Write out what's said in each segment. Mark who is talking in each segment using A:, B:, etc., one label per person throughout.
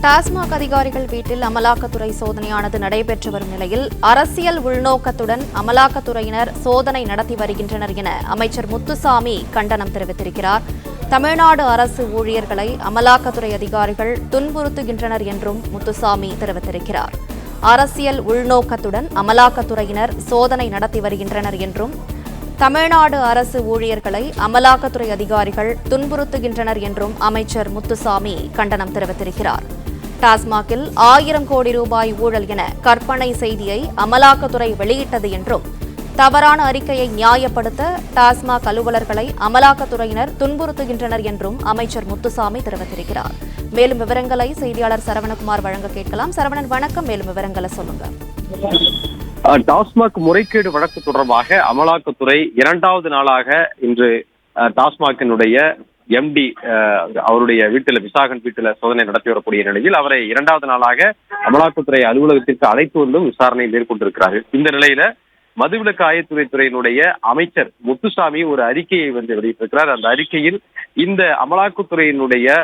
A: டாஸ்மாக் அதிகாரிகள் வீட்டில் அமலாக்கத்துறை சோதனையானது நடைபெற்று வரும் நிலையில் அரசியல் உள்நோக்கத்துடன் அமலாக்கத்துறையினர் சோதனை நடத்தி வருகின்றனர் என அமைச்சர் முத்துசாமி கண்டனம் தெரிவித்திருக்கிறார். தமிழ்நாடு அரசு ஊழியர்களை அமலாக்கத்துறை அதிகாரிகள் துன்புறுத்துகின்றனர் என்றும் முத்துசாமி தெரிவித்திருக்கிறார். அரசியல் உள்நோக்கத்துடன் அமலாக்கத்துறையினர் சோதனை நடத்தி வருகின்றனர் என்றும் தமிழ்நாடு அரசு ஊழியர்களை அமலாக்கத்துறை அதிகாரிகள் துன்புறுத்துகின்றனர் என்றும் அமைச்சர் முத்துசாமி கண்டனம் தெரிவித்திருக்கிறார். டாஸ்மாகில் 1000 கோடி ரூபாய் ஊழல் என கற்பனை செய்தியை அமலாக்கத்துறை வெளியிட்டது என்றும் தவறான அறிக்கையை நியாயப்படுத்த டாஸ்மாக் அலுவலர்களை அமலாக்கத்துறையினர் துன்புறுத்துகின்றனர் என்றும் அமைச்சர் முத்துசாமி தெரிவித்திருக்கிறார். மேலும் விவரங்களை செய்தியாளர் சரவணகுமார் வழங்க கேட்கலாம். சரவணன் வணக்கம், மேலும் விவரங்களை சொல்லுங்க.
B: டாஸ்மாக் முறைகேடு வழக்கு தொடர்பாக அமலாக்கத்துறை 2வது நாளாக இன்று டாஸ்மாகினுடைய எம்டி அவருடைய வீட்டில் விசாகன் வீட்டில் சோதனை நடத்தி வரக்கூடிய நிலையில் அவரை 2வது நாளாக அமலாக்கத்துறை அலுவலகத்திற்கு அழைத்து வந்தும் விசாரணை மேற்கொண்டிருக்கிறார்கள். இந்த நிலையில மதுவிலக்கு ஆயத்துறையினுடைய அமைச்சர் முத்துசாமி ஒரு அறிக்கையை வெளியிட்டிருக்கிறார். அந்த அறிக்கையில் இந்த அமலாக்கத்துறையினுடைய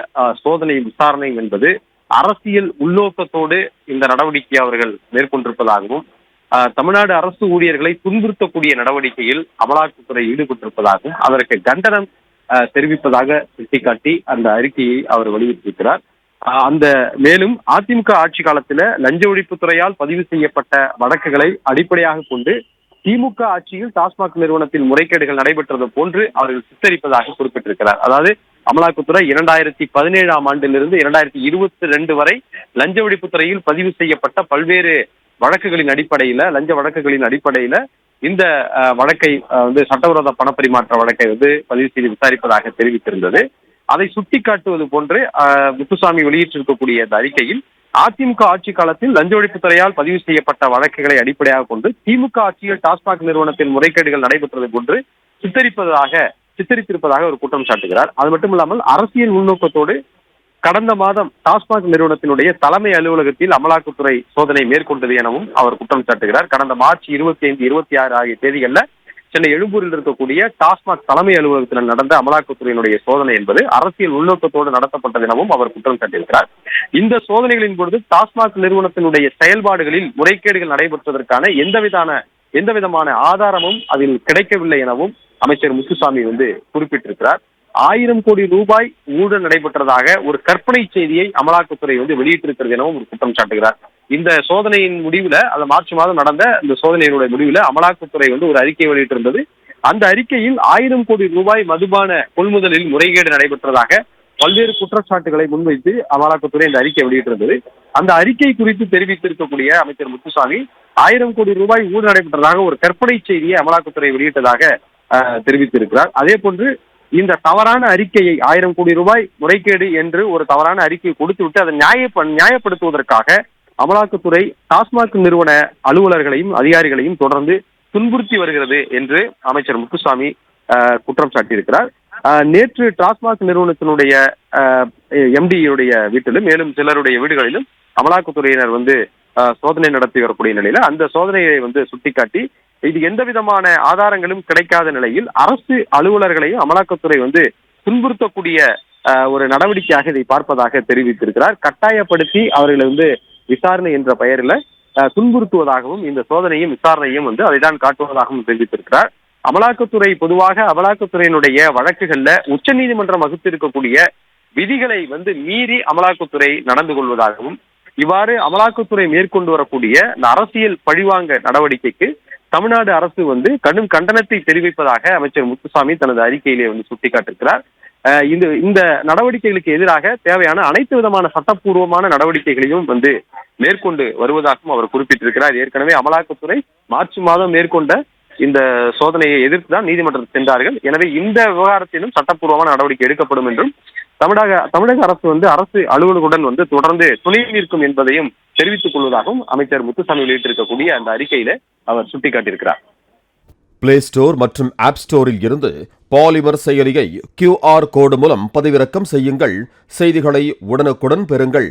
B: சோதனை விசாரணை என்பது அரசியல் உள்நோக்கத்தோடு இந்த நடவடிக்கையை அவர்கள் மேற்கொண்டிருப்பதாகவும் தமிழ்நாடு அரசு ஊழியர்களை துன்புறுத்தக்கூடிய நடவடிக்கையில் அமலாக்கத்துறை ஈடுபட்டிருப்பதாகவும் அதற்கு கண்டனம் தெரிவிப்பதாக சுட்டிக்காட்டி அந்த அறிக்கையை அவர் வெளியிட்டிருக்கிறார். மேலும் அதிமுக ஆட்சி காலத்தில் லஞ்ச ஒழிப்புத்துறையால் பதிவு செய்யப்பட்ட வழக்குகளை அடிப்படையாக கொண்டு திமுக ஆட்சியில் டாஸ்மாக் நிறுவனத்தில் முறைகேடுகள் நடைபெற்றது போன்று அவர்கள் சித்தரிப்பதாக குறிப்பிட்டிருக்கிறார். அதாவது அமலாக்கத்துறை 2017ஆம் ஆண்டிலிருந்து 2022 வரை லஞ்ச ஒழிப்புத்துறையில் பதிவு செய்யப்பட்ட பல்வேறு வழக்குகளின் அடிப்படையில லஞ்ச வழக்குகளின் அடிப்படையில இந்த வழக்கை சட்டவிரோத பணப்பரிமாற்ற வழக்கை பதிவு செய்து விசாரிப்பதாக தெரிவித்திருந்தது. அதை சுட்டிக்காட்டுவது போன்று முத்துசாமி வெளியிட்டிருக்கக்கூடிய இந்த அறிக்கையில் அதிமுக ஆட்சி காலத்தில் லஞ்ச ஒழிப்புத்துறையால் பதிவு செய்யப்பட்ட வழக்குகளை அடிப்படையாக கொண்டு திமுக ஆட்சியில் டாஸ்மாக் நிறுவனத்தில் முறைகேடுகள் நடைபெற்றது போன்று சித்தரித்திருப்பதாக ஒரு குற்றம் சாட்டுகிறார். அது மட்டுமில்லாமல் அரசியல் உள்நோக்கத்தோடு கடந்த மாதம் டாஸ்மாக் நிறுவனத்தினுடைய தலைமை அலுவலகத்தில் அமலாக்கத்துறை சோதனை மேற்கொண்டது எனவும் அவர் குற்றம் சாட்டுகிறார். கடந்த மார்ச் 25, 26 ஆகிய தேதிகளில் சென்னை எழும்பூரில் இருக்கக்கூடிய டாஸ்மாக் தலைமை அலுவலகத்தில் நடந்த அமலாக்கத்துறையினுடைய சோதனை என்பது அரசியல் உள்நோக்கத்தோடு நடத்தப்பட்டது எனவும் அவர் குற்றம் சாட்டியிருக்கிறார். இந்த சோதனைகளின் பொழுது டாஸ்மாக் நிறுவனத்தினுடைய செயல்பாடுகளில் முறைகேடுகள் நடைபெற்றதற்கான எந்தவிதமான ஆதாரமும் அதில் கிடைக்கவில்லை எனவும் அமைச்சர் முத்துசாமி குறிப்பிட்டிருக்கிறார். 1000 கோடி ரூபாய் ஊழல் நடைபெற்றதாக ஒரு கற்பனை செய்தியை அமலாக்கத்துறை வெளியிட்டிருக்கிறது எனவும் ஒரு குற்றம் சாட்டுகிறார். இந்த சோதனையின் முடிவுல மார்ச் மாதம் நடந்த இந்த சோதனையினுடைய முடிவுல அமலாக்கத்துறை ஒரு அறிக்கை வெளியிட்டிருந்தது. அந்த அறிக்கையில் 1000 கோடி ரூபாய் மதுபான கொள்முதலில் முறைகேடு நடைபெற்றதாக பல்வேறு குற்றச்சாட்டுகளை முன்வைத்து அமலாக்கத்துறை இந்த அறிக்கை வெளியிட்டிருந்தது. அந்த அறிக்கை குறித்து தெரிவித்திருக்கக்கூடிய அமைச்சர் முத்துசாமி 1000 கோடி ரூபாய் ஊழல் நடைபெற்றதாக ஒரு கற்பனை செய்தியை அமலாக்கத்துறை வெளியிட்டதாக தெரிவித்திருக்கிறார். அதே போன்று இந்த தவறான அறிக்கையை 1000 கோடி ரூபாய் முறைகேடு என்று ஒரு தவறான அறிக்கையை கொடுத்துவிட்டு அதை நியாயப்படுத்துவதற்காக அமலாக்கத்துறை டாஸ்மாக் நிறுவன அலுவலர்களையும் அதிகாரிகளையும் தொடர்ந்து துன்புறுத்தி வருகிறது என்று அமைச்சர் முத்துசாமி குற்றம் சாட்டியிருக்கிறார். நேற்று டாஸ்மாக் நிறுவனத்தினுடைய எம்டியுடைய வீட்டிலும் மேலும் சிலருடைய வீடுகளிலும் அமலாக்கத்துறையினர் சோதனை நடத்தி வரக்கூடிய நிலையில அந்த சோதனையை சுட்டிக்காட்டி இது எந்த விதமான ஆதாரங்களும் கிடைக்காத நிலையில் அரசு அலுவலர்களையும் அமலாக்கத்துறை துன்புறுத்தக்கூடிய ஒரு நடவடிக்கையாக இதை பார்ப்பதாக தெரிவித்திருக்கிறார். கட்டாயப்படுத்தி அவர்களை விசாரணை என்ற பெயரில் துன்புறுத்துவதாகவும் இந்த சோதனையும் விசாரணையும் அதைதான் காட்டுவதாகவும் தெரிவித்திருக்கிறார். அமலாக்கத்துறை பொதுவாக அமலாக்கத்துறையினுடைய வழக்குகள்ல உச்சநீதிமன்றம் வகுத்திருக்கக்கூடிய விதிகளை மீறி அமலாக்கத்துறை நடந்து கொள்வதாகவும் இவ்வாறு அமலாக்கத்துறை மேற்கொண்டு வரக்கூடிய இந்த அரசியல் பழிவாங்க நடவடிக்கைக்கு தமிழ்நாடு அரசு கடும் கண்டனத்தை தெரிவிப்பதாக அமைச்சர் முத்துசாமி தனது அறிக்கையிலே சுட்டிக்காட்டிருக்கிறார். இந்த நடவடிக்கைகளுக்கு எதிராக தேவையான அனைத்து விதமான சட்டப்பூர்வமான நடவடிக்கைகளையும் மேற்கொண்டு வருவதாகவும் அவர் குறிப்பிட்டிருக்கிறார். ஏற்கனவே அமலாக்கத்துறை மார்ச் மாதம் மேற்கொண்ட இந்த சோதனையை எதிர்த்து தான் நீதிமன்றத்தில் சென்றார்கள். எனவே இந்த விவகாரத்திலும் சட்டப்பூர்வமான நடவடிக்கை எடுக்கப்படும் என்றும் தமிழக அரசு அரசு அலுவலர்களுடன் தொடர்ந்து துணை நிற்கும் என்பதையும் தெரிவித்துக் கொள்வதாகவும் அமைச்சர் முத்துசாமி வெளியிட்டிருக்கக்கூடிய அந்த அறிக்கையில அவர் சுட்டிக்காட்டியிருக்கிறார்.
C: பிளே ஸ்டோர் மற்றும் ஆப் ஸ்டோரில் இருந்து பாலிமர் செயலியை QR கோடு மூலம் பதிவிறக்கம் செய்யுங்கள். செய்திகளை உடனுக்குடன் பெறுங்கள்.